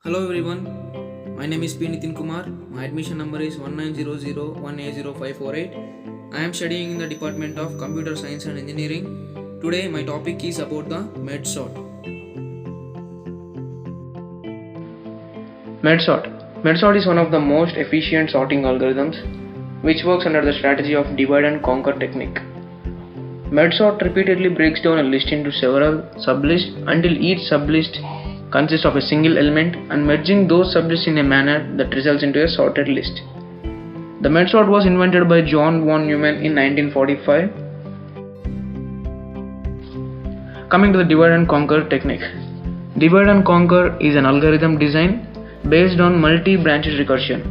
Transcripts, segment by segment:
Hello everyone, my name is P. Nitin Kumar. My admission number is 1900180548. I am studying in the Department of Computer Science and Engineering. Today my topic is about the MedSort. MedSort. MedSort is one of the most efficient sorting algorithms which works under the strategy of divide and conquer technique. MedSort repeatedly breaks down a list into several sublists until each sublist consists of a single element and merging those sublists in a manner that results into a sorted list. The MedSort was invented by John von Neumann in 1945. Coming to the divide and conquer technique. Divide and conquer is an algorithm design based on multi-branched recursion.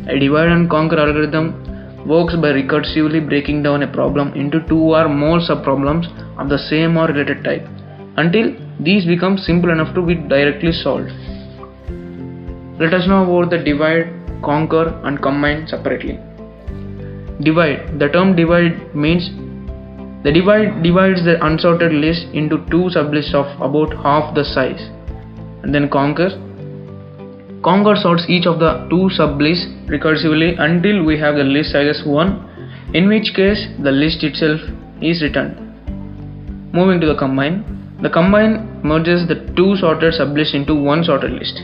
A divide and conquer algorithm works by recursively breaking down a problem into two or more subproblems of the same or related type until these become simple enough to be directly solved. Let us know about the divide, conquer and combine separately. Divide. The term divide means the divide divides the unsorted list into two sublists of about half the size. And then conquer. Conquer sorts each of the two sublists recursively until we have the list size as 1, in which case the list itself is returned. Moving to the combine. The combine merges the two sorted sublists into one sorted list.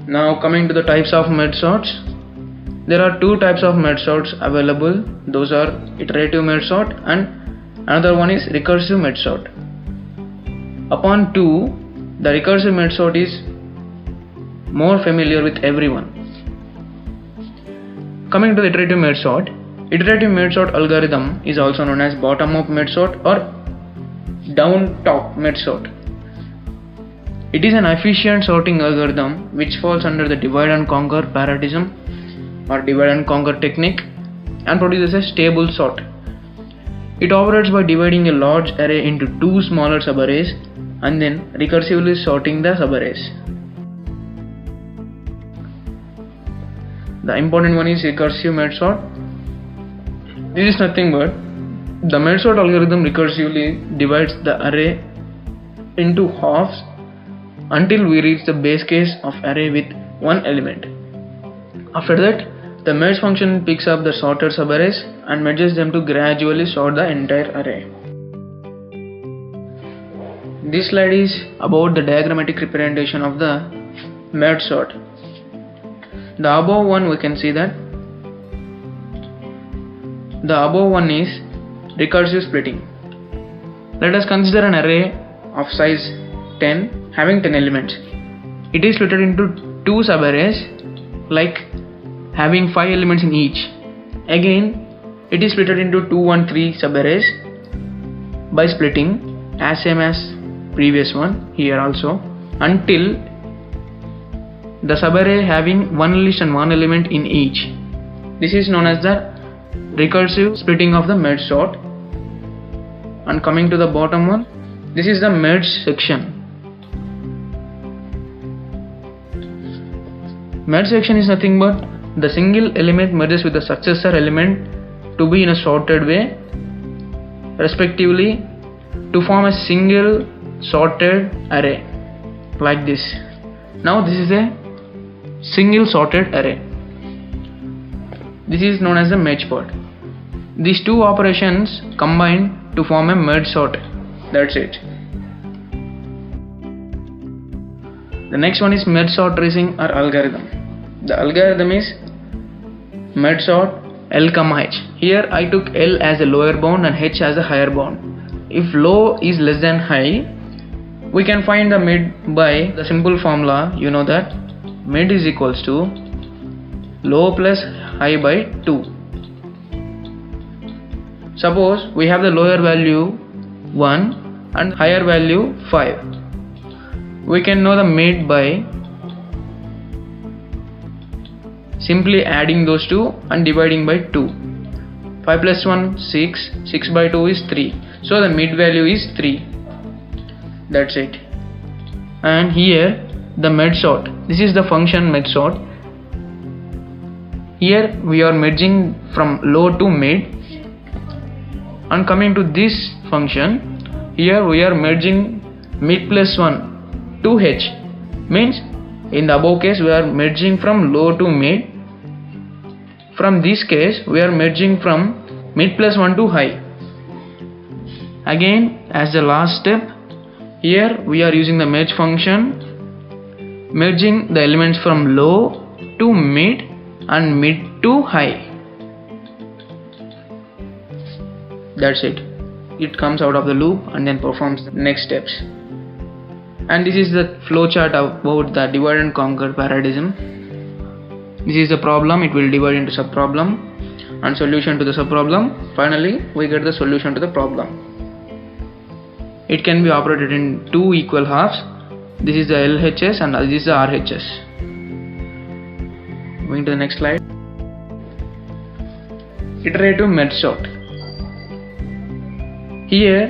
Now coming to the types of MedSorts. There are two types of MedSorts available. Those are iterative MedSort and another one is recursive MedSort. Upon 2, the recursive MedSort is more familiar with everyone. Coming to the iterative MedSort. Iterative MedSort algorithm is also known as bottom-up MedSort or down-top MedSort. It is an efficient sorting algorithm which falls under the divide and conquer parallelism or divide and conquer technique and produces a stable sort. It operates by dividing a large array into two smaller subarrays and then recursively sorting the subarrays. The important one is recursive MedSort. This is nothing but the MedSort algorithm recursively divides the array into halves until we reach the base case of array with one element. After that, the merge function picks up the sorted subarrays and merges them to gradually sort the entire array. This slide is about the diagrammatic representation of the MedSort. The above one we can see that the above one is recursive splitting. Let us consider an array of size 10 having 10 elements. It is split into two subarrays like having 5 elements in each. Again, it is split into 2 and 3 subarrays by splitting as same as previous one here also until the subarray having one list and one element in each. This is known as the recursive splitting of the MedSort. And coming to the bottom one, this is the merge section. Merge section is nothing but the single element merges with the successor element to be in a sorted way respectively to form a single sorted array like this. Now this is a single sorted array. This is known as the merge part. These two operations combine to form a merge sort. That's it. The next one is merge sort tracing or algorithm. The algorithm is merge sort L, H. Here I took L as a lower bound and H as a higher bound. If low is less than high, we can find the mid by the simple formula. You know that mid is equals to low plus high by 2. Suppose we have the lower value 1 and higher value 5. We can know the mid by simply adding those two and dividing by 2. 5 plus 1 6, 6 by 2 is 3. So the mid value is 3. That's it. And here the MedSort. This is the function MedSort. Here we are merging from low to mid. And coming to this function, here we are merging mid plus 1 to h, means in the above case we are merging from low to mid. From this case we are merging from mid plus 1 to high. Again, as the last step, here we are using the merge function, merging the elements from low to mid and mid to high. That's it. It comes out of the loop and then performs the next steps. And this is the flowchart about the divide and conquer paradigm. This is the problem. It will divide into subproblem and solution to the subproblem. Finally, we get the solution to the problem. It can be operated in two equal halves. This is the LHS and this is the RHS. Moving to the next slide. Iterative merge sort. Here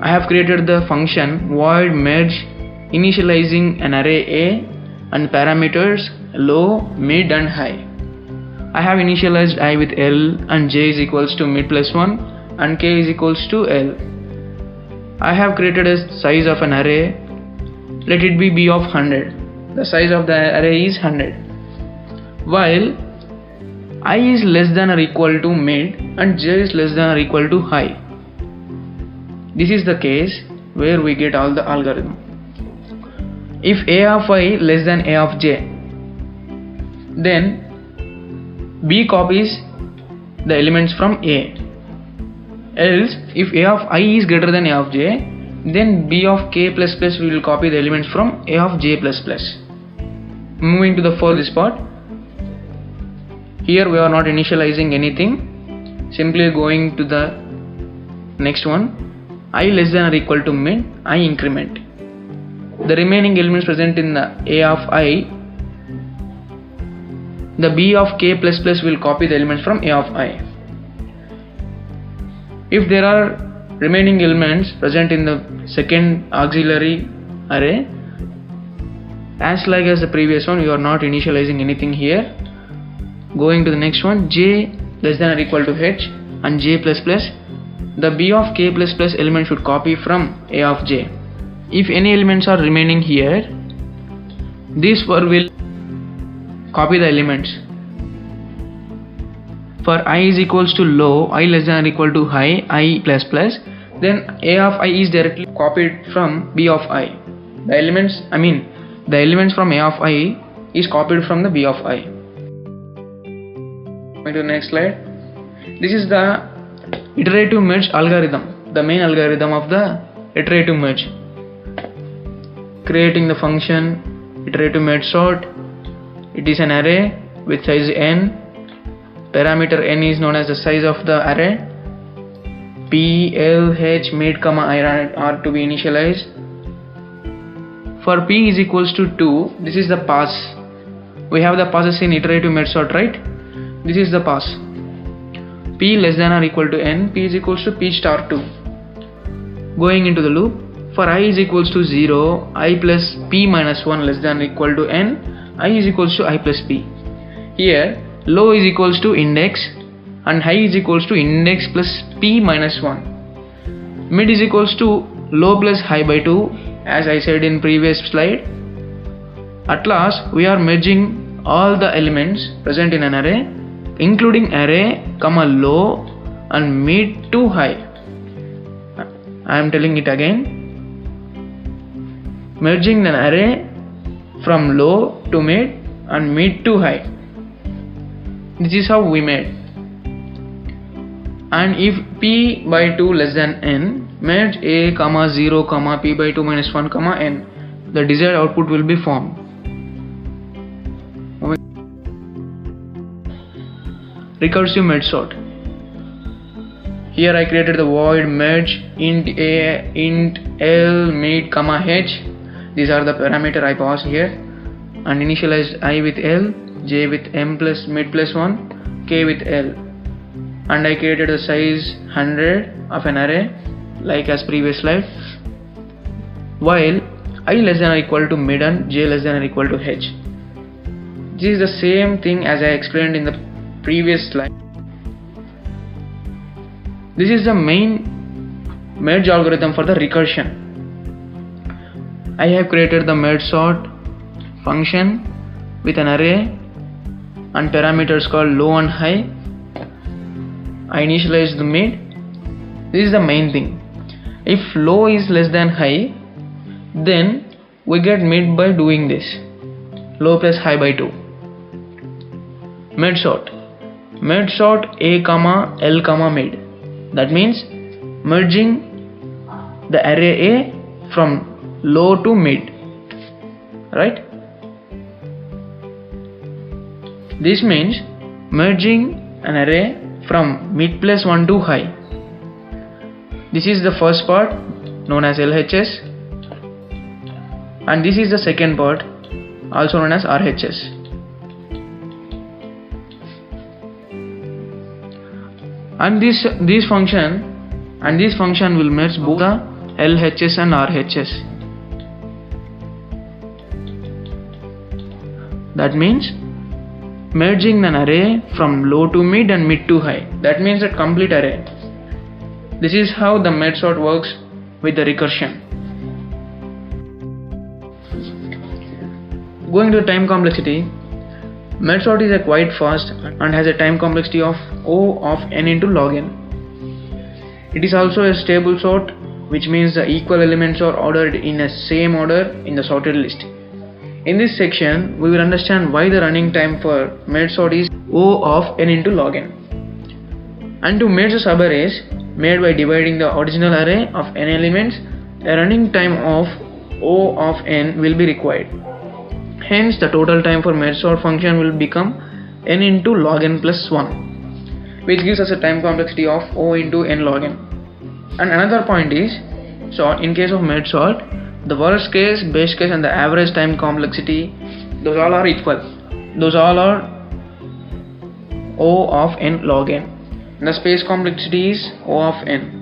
I have created the function void merge initializing an array A and parameters low, mid and high. I have initialized I with L and J is equals to mid plus 1 and K is equals to L. I have created a size of an array. Let it be B of 100. The size of the array is 100. While I is less than or equal to mid and J is less than or equal to high. This is the case where we get all the algorithm. If A of I less than A of J, then B copies the elements from A. Else, if A of I is greater than A of J, then B of K plus plus will copy the elements from A of J plus plus. Moving to the furthest part. Here we are not initializing anything, simply going to the next one. I less than or equal to mid, I increment. The remaining elements present in the A of I, the B of K plus plus will copy the elements from A of I. If there are remaining elements present in the second auxiliary array, as like as the previous one, you are not initializing anything here. Going to the next one, J less than or equal to H and J plus plus. The B of K plus plus element should copy from A of J. If any elements are remaining here, this for will copy the elements. For I is equals to low, I less than or equal to high, I plus plus, then A of I is directly copied from B of I. The elements from A of I is copied from the B of I. Going to the next slide. This is the iterative merge algorithm, the main algorithm of the iterative merge. Creating the function iterative merge sort. It is an array with size n. Parameter n is known as the size of the array. P, L, H, mid, I are to be initialized. For P is equals to 2, this is the pass. We have the passes in iterative merge sort, right? This is the pass. P less than or equal to n, P is equals to P star 2. Going into the loop, for I is equals to 0, I plus P minus 1 less than or equal to n, I is equals to I plus P. Here, low is equals to index and high is equals to index plus P minus 1. Mid is equals to low plus high by 2, as I said in previous slide. At last, we are merging all the elements present in an array, including array, low and mid to high. I am telling it again. Merging an array from low to mid and mid to high. This is how we made. And if P by 2 less than n, merge A, 0, P by 2 minus 1, n. The desired output will be formed. Recursive merge sort. Here I created the void merge int A, int L, mid, H. These are the parameter I pass here, and initialized I with L, J with M plus mid plus 1, K with L, and I created the size 100 of an array like as previous slide. While I less than or equal to mid and J less than or equal to H. This is the same thing as I explained in the previous slide. This is the main merge algorithm for the recursion. I have created the merge sort function with an array and parameters called low and high. I initialize the mid. This is the main thing. If low is less than high, then we get mid by doing this. Low plus high by 2. Mid sort. Mid sort A comma L comma mid. That means merging the array A from low to mid. Right? This means merging an array from mid plus 1 to high. This is the first part known as LHS, and this is the second part also known as RHS. And this function will merge both the LHS and RHS. That means merging an array from low to mid and mid to high. That means a complete array. This is how the merge sort works with the recursion. Going to time complexity, merge sort is quite fast and has a time complexity of O of n into log n. It is also a stable sort, which means the equal elements are ordered in a same order in the sorted list. In this section, we will understand why the running time for merge sort is O of n into log n. And to merge the subarrays made by dividing the original array of n elements, a running time of O of n will be required. Hence, the total time for merge sort function will become n into log n plus 1, which gives us a time complexity of O into n log n. And another point is, so in case of merge sort, the worst case, base case and the average time complexity, those all are equal. Those all are O of n log n. The space complexity is O of n.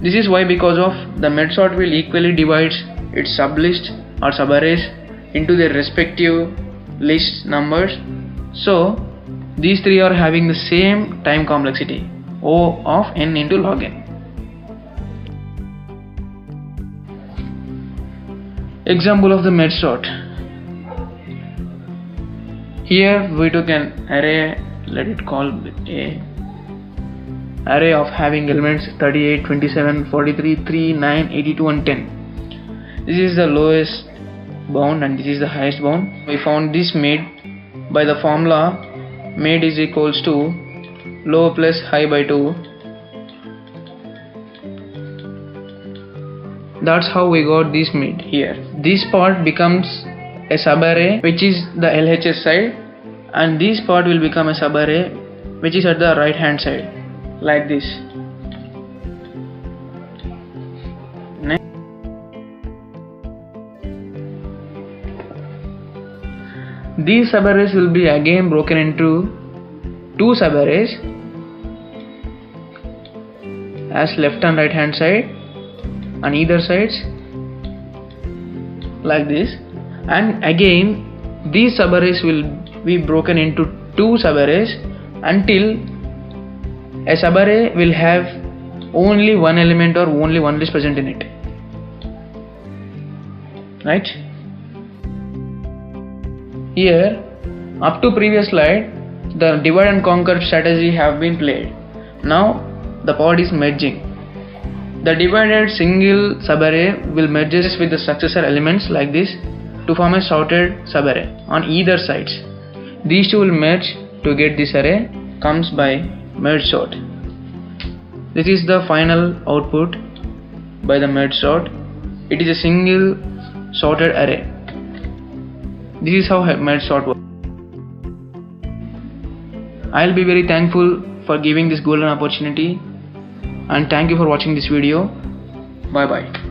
This is why, because of the merge sort will equally divide its sublist or subarrays into their respective list numbers. So these three are having the same time complexity, O of n into log n. Example of the merge sort. Here we took an array, let it call a array of having elements 38, 27, 43, 3, 9, 82 and 10. This is the lowest bound and this is the highest bound. We found this mid by the formula mid is equals to low plus high by 2. That's how we got this mid here. This part becomes a subarray which is the LHS side, and this part will become a subarray which is at the right hand side, like this. Next. These subarrays will be again broken into two subarrays as left and right hand side on either sides, like this. And again these subarrays will be broken into two subarrays until a subarray will have only one element or only one list present in it, right? Here, up to previous slide, the divide and conquer strategy have been played. Now the part is merging. The divided single subarray will merge with the successor elements like this to form a sorted subarray on either sides. These two will merge to get this array, comes by merge sort. This is the final output by the merge sort. It is a single sorted array. This is how merge sort works. I'll be very thankful for giving this golden opportunity, and thank you for watching this video. Bye bye.